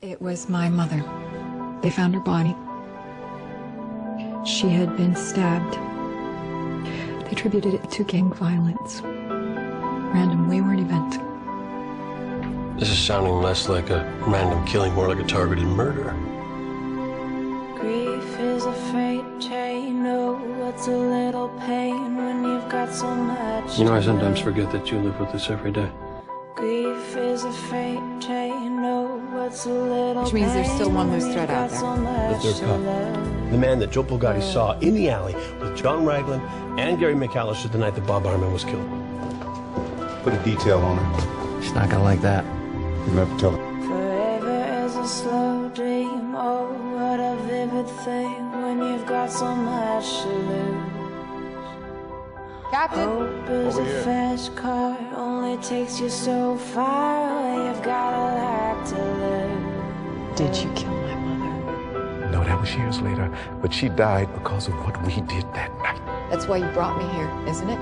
It was my mother. They found her body. She had been stabbed. They attributed it to gang violence. Random wayward event. This is sounding less like a random killing, more like a targeted murder. Grief is a freight train. Oh, what's a little pain when you've got so much? You know, I sometimes forget that you live with this every day. Grief is a freight train. Oh, what's a little Which means there's still one loose thread out there. The third cop. The man that Joe Pulgatti saw in the alley with John Ragland and Gary McAllister the night that Bob Harmon was killed. Put a detail on her. She's not gonna like that. You have to tell her. Forever is a slow dream. Oh, what a vivid thing when you've got so much to lose. Captain? Hope is a fast car, only takes you so far away. You've got a lot to lose. Did you kill my mother? No, that was years later. But she died because of what we did that night. That's why you brought me here, isn't it?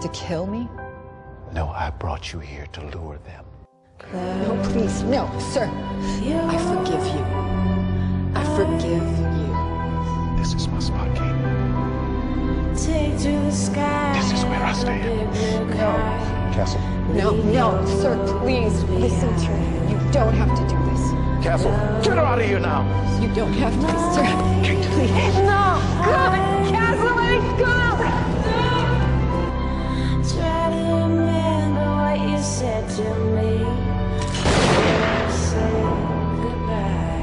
To kill me? No, I brought you here to lure them. No, please, no, sir. I forgive you. I forgive you. This is my spot, Kate. Take to the sky. This is where I stand. No. Castle. No, sir, please, listen to me. You don't have to do this. Castle, get her out of here now. You don't have to, sir. Kate. Please. No, God, Castle, let me go! Try to remember what you said to me. Say goodbye.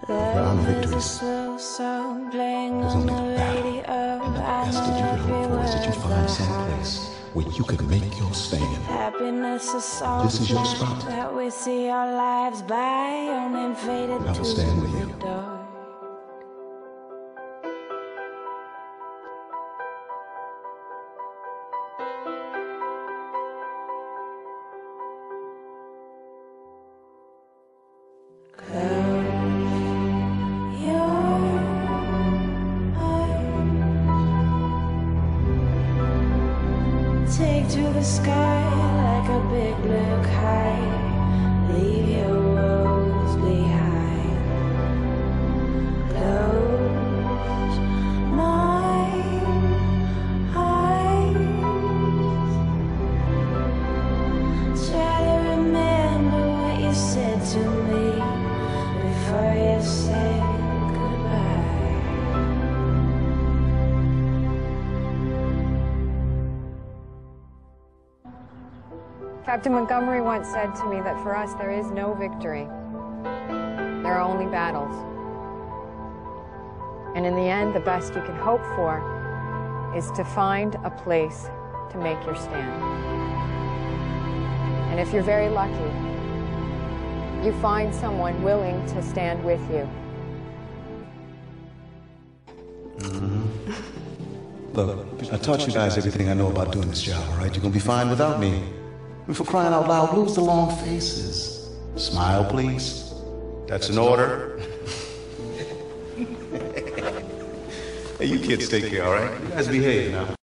Round victories. There's only the battle. And the best that you could hope for is that you find some place where you can make your stand. Happiness is so This is your spot. that we see our lives by on and faded And I will to stand with the you. door. Take to the sky like a big blue kite. Leave your woes behind. Close my eyes. Try to remember what you said to me before you said goodbye. Captain Montgomery once said to me that for us there is no victory. There are only battles. And in the end, the best you can hope for is to find a place to make your stand. And if you're very lucky, you find someone willing to stand with you. Look, I taught you guys everything I know about doing this job, all right? You're gonna be fine without me. And for crying out loud, lose the long faces. Smile, please. That's an order. Hey, you kids take care, all right? You guys behave now.